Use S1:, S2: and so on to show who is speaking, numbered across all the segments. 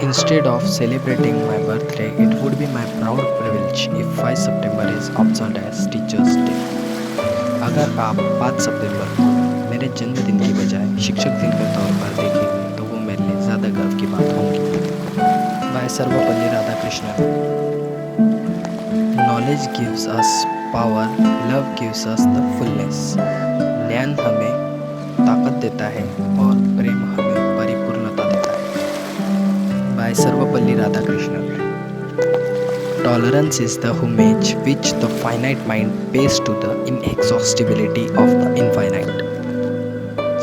S1: Instead of celebrating my birthday, it would be my proud privilege if 5 September is observed as Teachers' Day. अगर आप 5 सितंबर को मेरे जन्मदिन की बजाय शिक्षक दिन के तौर पर देखेंगे तो वो मेरे लिए ज़्यादा गर्व की बात होगी। By Sarvepalli Radhakrishnan. Knowledge gives us power, love gives us the fullness. ज्ञान हमें ताकत देता है और प्रेम हमें परिपूर्णता देता है। By Sarvepalli Radhakrishnan. Tolerance is the homage which the finite mind pays to the inexhaustibility of the infinite.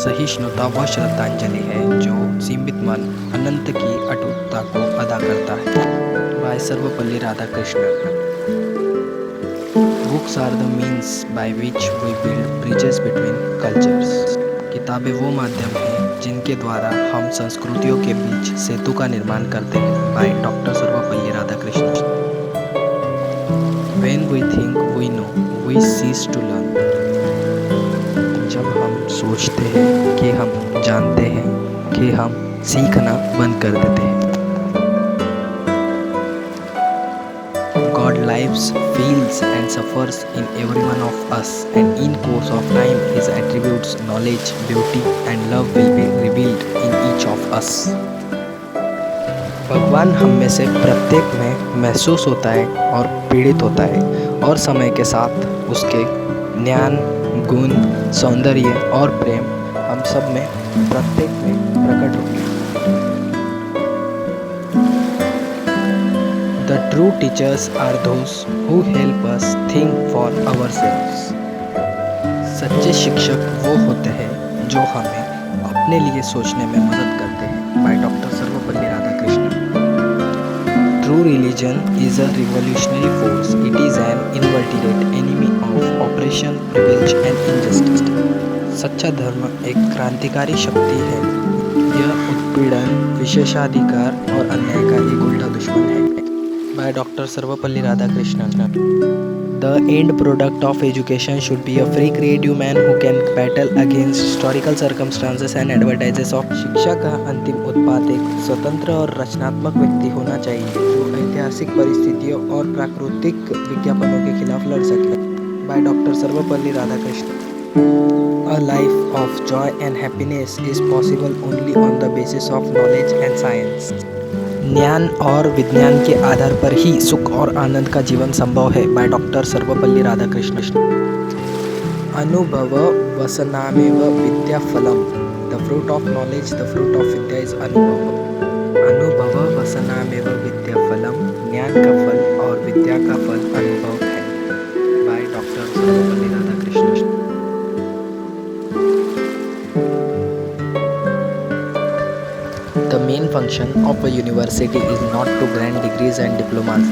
S1: सहिष्णुता वह श्रद्धांजलि है जो सीमित मन अनंत की अटूटता को अदा करता है। By Sarvepalli Radhakrishnan. Books are the means by which we build bridges between cultures. किताबें वो माध्यम हैं जिनके द्वारा हम संस्कृतियों के बीच सेतु का निर्माण करते हैं। By doctor Sarvepalli Radhakrishnan. When we think we know, we cease to learn. जब हम सोचते हैं कि हम जानते हैं कि हम सीखना बंद कर देते हैं। God lives, feels and suffers in every one of us, and in course of time his attributes, knowledge, beauty and love will be revealed in each of us. भगवान हम में से प्रत्येक में महसूस होता है और पीड़ित होता है, और समय के साथ उसके ज्ञान, गुण, सौंदर्य और प्रेम हम सब में प्रत्येक में प्रकट होंगे। The true teachers are those who help us think for ourselves. सच्चे शिक्षक वो होते हैं जो हमें अपने लिए सोचने में मदद करते हैं। By doctor Sarvepalli Radhakrishnan. True religion is a revolutionary force. It is an inveterate enemy of oppression, privilege and injustice. सच्चा धर्म एक क्रांतिकारी शक्ति है। यह उत्पीड़न, विशेषाधिकार और अन्याय का एक उल्टा दुश्मन है। By doctor Sarvepalli Radhakrishnan. The end product of education should be a free creative man who can battle against historical circumstances and advantages of. शिक्षा का अंतिम उत्पाद एक स्वतंत्र और रचनात्मक व्यक्ति होना चाहिए जो ऐतिहासिक परिस्थितियों और प्राकृतिक विज्ञापनों के खिलाफ लड़ सके। By doctor Sarvepalli Radhakrishnan. A life of joy and happiness is possible only on the basis of knowledge and science. ज्ञान और विज्ञान के आधार पर ही सुख और आनंद का जीवन संभव है। By doctor Sarvepalli Radhakrishnan. अनुभव वसनामेव विद्या फलम। The fruit of knowledge, the fruit of Vidya is अनुभव। अनुभव वसनामेव विद्या फलम। ज्ञान का फल और विद्या का फल अनुभव है। By doctor Sarvepalli Radhakrishnan. The main function of a university is not to grant degrees and diplomas,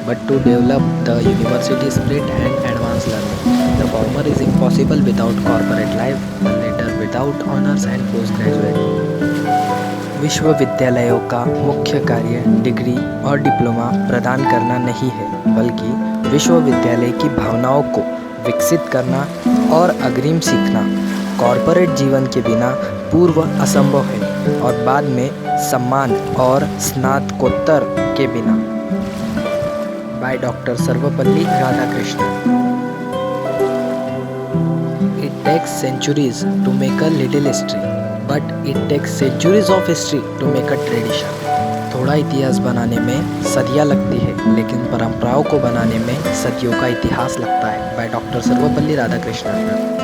S1: but to develop the university spirit and advance learning. The former is impossible without corporate life, the latter without honors and postgraduate. विश्वविद्यालयों का मुख्य कार्य degree और diploma प्रदान करना नहीं है, बल्कि विश्वविद्यालय की भावनाओं को विकसित करना और अग्रिम सीखना। कॉर्पोरेट जीवन के बिना पूर्व असंभव है और बाद में सम्मान और स्नातकोत्तर के बिना। By doctor Sarvepalli Radhakrishnan. It takes centuries to make a little history, but it takes centuries of history to make a tradition. थोड़ा इतिहास बनाने में सदियां लगती है, लेकिन परंपराओं को बनाने में सदियों का इतिहास लगता है। By doctor Sarvepalli Radhakrishnan.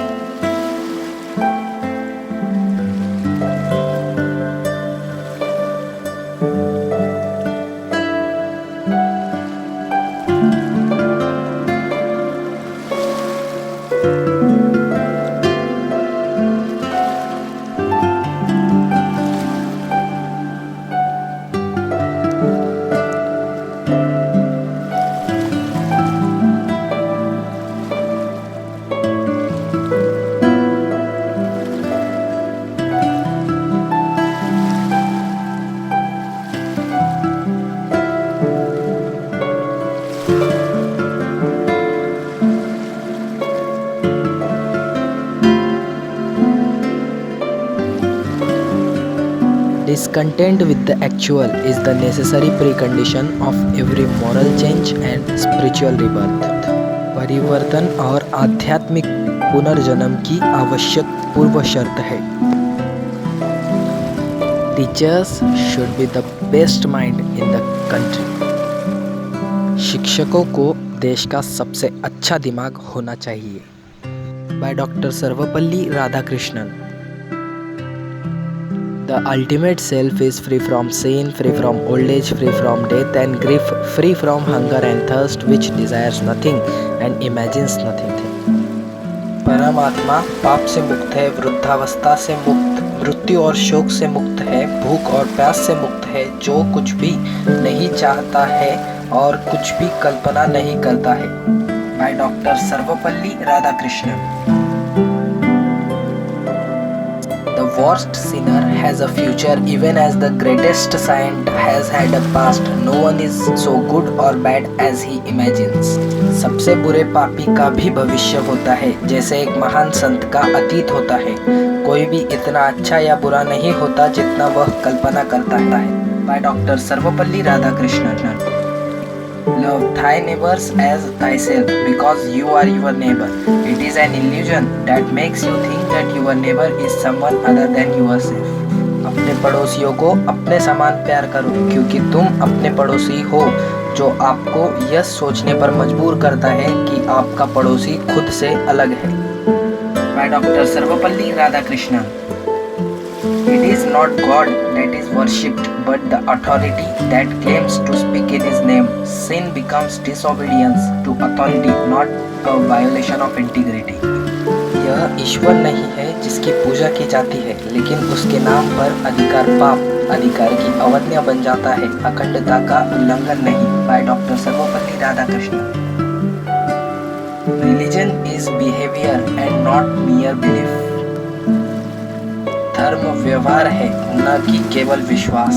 S1: Discontent with the actual is the necessary precondition of every moral change and spiritual rebirth. परिवर्तन और आध्यात्मिक पुनर्जन्म की आवश्यक पूर्व शर्त है. Teachers should be the best mind in the country. शिक्षकों को देश का सबसे अच्छा दिमाग होना चाहिए. By Dr. Sarvepalli Radhakrishnan. The ultimate self is free from sin, free from old age, free from death and grief, free from hunger and thirst, which desires nothing and imagines nothing. परमात्मा पाप से मुक्त है, वृद्धावस्था से मुक्त, मृत्यु और शोक से मुक्त है, भूख और प्यास से मुक्त है, जो कुछ भी नहीं चाहता है और कुछ भी कल्पना नहीं करता है. By doctor Sarvepalli Radhakrishnan. The worst sinner has a future even as the greatest saint has had a past. No one is so good or bad as he imagines. सबसे बुरे पापी का भी भविष्य होता है जैसे एक महान संत का अतीत होता है. कोई भी इतना अच्छा या बुरा नहीं होता जितना वह कल्पना करता है. By doctor Sarvepalli Radhakrishnan. Love thy neighbors as thyself because you are your neighbor. It is an illusion that makes you think that your neighbor is someone other than yourself. अपने पड़ोसियों को अपने समान प्यार करो क्योंकि तुम अपने पड़ोसी हो, जो आपको यह सोचने पर मजबूर करता है कि आपका पड़ोसी खुद से अलग है. By doctor Sarvepalli Radhakrishnan. It is not God that is worshipped, but the authority that claims to speak in His name. Sin becomes disobedience to authority, not a violation of integrity. यह ईश्वर नहीं है जिसकी पूजा की जाती है, लेकिन उसके नाम पर अधिकार पाप, अधिकार की अवज्ञा बन जाता है, अखंडता का उल्लंघन नहीं. By doctor Sarvepalli Radhakrishnan. Religion is behavior and not mere belief. धर्म व्यवहार है, न कि केवल विश्वास.